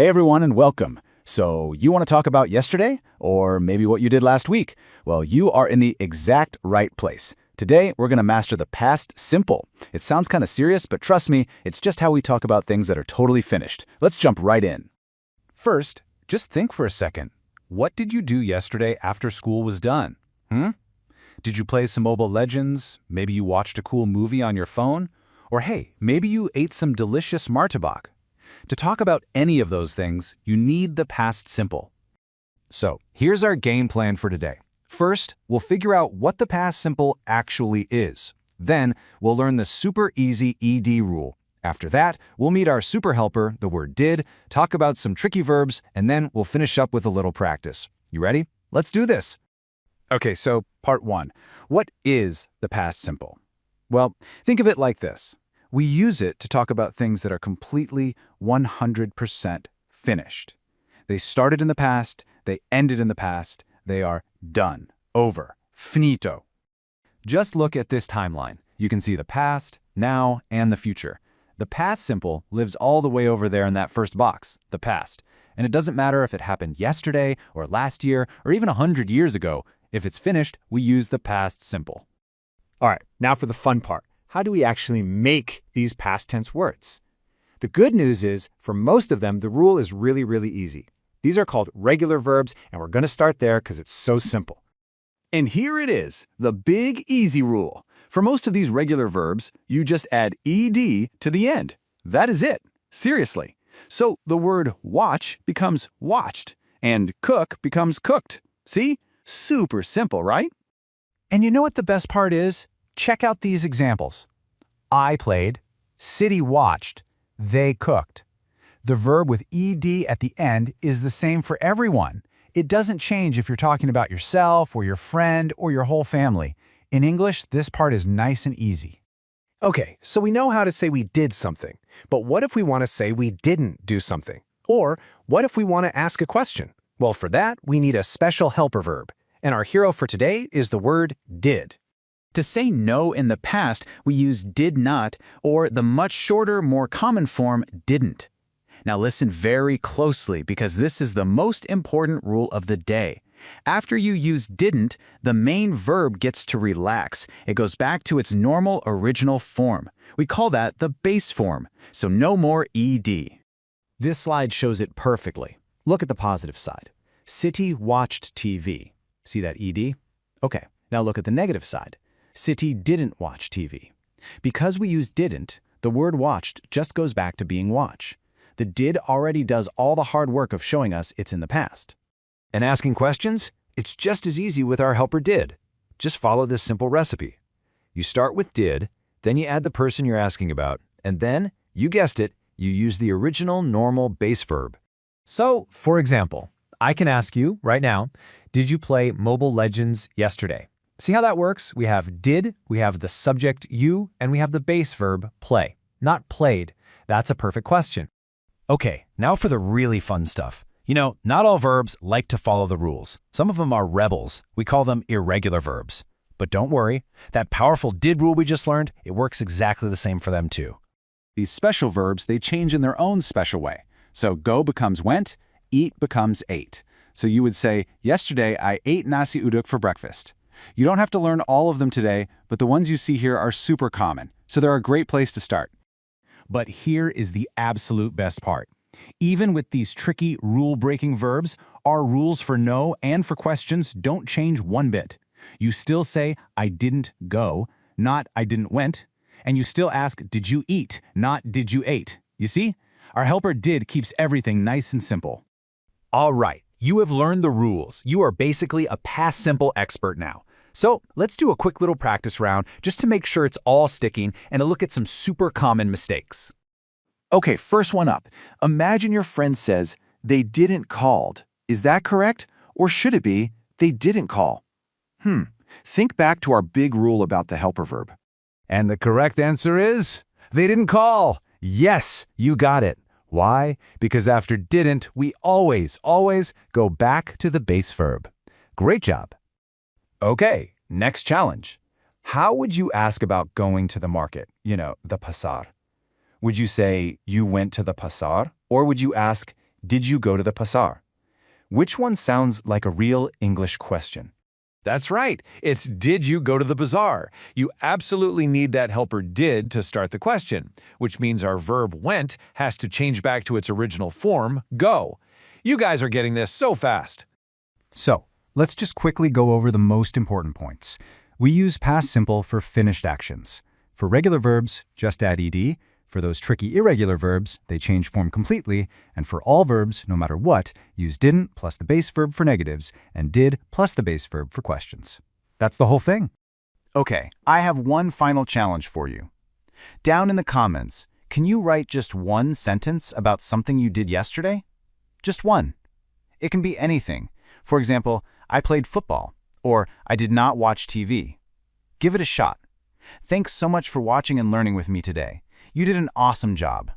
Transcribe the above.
Hey everyone and welcome. So, you want to talk about yesterday? Or maybe what you did last week? Well, you are in the exact right place. Today, we're going to master the past simple. It sounds kind of serious, but trust me, it's just how we talk about things that are totally finished. Let's jump right in. First, just think for a second. What did you do yesterday after school was done? Did you play some Mobile Legends? Maybe you watched a cool movie on your phone? Or hey, maybe you ate some delicious martabak. To talk about any of those things, you need the past simple. So, here's our game plan for today. First, we'll figure out what the past simple actually is. Then, we'll learn the super easy ED rule. After that, we'll meet our super helper, the word did, talk about some tricky verbs, and then we'll finish up with a little practice. You ready? Let's do this! Okay, so part 1. What is the past simple? Well, think of it like this. We use it to talk about things that are completely 100% finished. They started in the past, they ended in the past, they are done, over, finito. Just look at this timeline. You can see the past, now, and the future. The past simple lives all the way over there in that first box, the past. And it doesn't matter if it happened yesterday, or last year, or even 100 years ago. If it's finished, we use the past simple. All right, now for the fun part. How do we actually make these past tense words? The good news is, for most of them, the rule is really easy. These are called regular verbs, and we're going to start there because it's so simple. And here it is, the big easy rule. For most of these regular verbs, you just add ed to the end. That is it. Seriously. So the word watch becomes watched, and cook becomes cooked. See? Super simple, right? And you know what the best part is? Check out these examples. I played, City watched, they cooked. The verb with ed at the end is the same for everyone. It doesn't change if you're talking about yourself or your friend or your whole family. In English, this part is nice and easy. Okay, so we know how to say we did something, but what if we want to say we didn't do something? Or what if we want to ask a question? Well, for that, we need a special helper verb, and our hero for today is the word did. To say no in the past, we use did not, or the much shorter, more common form, didn't. Now listen very closely because this is the most important rule of the day. After you use didn't, the main verb gets to relax. It goes back to its normal original form. We call that the base form, so no more ed. This slide shows it perfectly. Look at the positive side. City watched TV. See that ed? Okay, now look at the negative side. City didn't watch TV. Because we use didn't, the word watched just goes back to being watch. The did already does all the hard work of showing us it's in the past. And asking questions? It's just as easy with our helper did. Just follow this simple recipe. You start with did, then you add the person you're asking about, and then, you guessed it, you use the original normal base verb. So, for example, I can ask you right now, did you play Mobile Legends yesterday? See how that works? We have did, we have the subject you, and we have the base verb play. Not played. That's a perfect question. Okay, now for the really fun stuff. You know, not all verbs like to follow the rules. Some of them are rebels. We call them irregular verbs. But don't worry, that powerful did rule we just learned, it works exactly the same for them too. These special verbs, they change in their own special way. So go becomes went, eat becomes ate. So you would say, yesterday I ate nasi uduk for breakfast. You don't have to learn all of them today, but the ones you see here are super common, so they're a great place to start. But here is the absolute best part. Even with these tricky rule-breaking verbs, our rules for no and for questions don't change one bit. You still say, I didn't go, not I didn't went, and you still ask, did you eat, not did you ate. You see? Our helper did keeps everything nice and simple. All right, you have learned the rules. You are basically a past simple expert now. So let's do a quick little practice round just to make sure it's all sticking and to look at some super common mistakes. Okay, first one up. Imagine your friend says, they didn't called. Is that correct? Or should it be, they didn't call? Think back to our big rule about the helper verb. And the correct answer is, they didn't call. Yes, you got it. Why? Because after didn't, we always go back to the base verb. Great job. Okay, next challenge. How would you ask about going to the market? You know, the pasar. Would you say, you went to the pasar? Or would you ask, Did you go to the bazaar? Which one sounds like a real English question? That's right. It's did you go to the bazaar? You absolutely need that helper did to start the question, which means our verb went has to change back to its original form, go. You guys are getting this so fast. So, let's just quickly go over the most important points. We use past simple for finished actions. For regular verbs, just add ed. For those tricky irregular verbs, they change form completely. And for all verbs, no matter what, use didn't plus the base verb for negatives and did plus the base verb for questions. That's the whole thing. Okay, I have one final challenge for you. Down in the comments, can you write just one sentence about something you did yesterday? Just one. It can be anything. For example, I played football, or I did not watch TV. Give it a shot. Thanks so much for watching and learning with me today. You did an awesome job.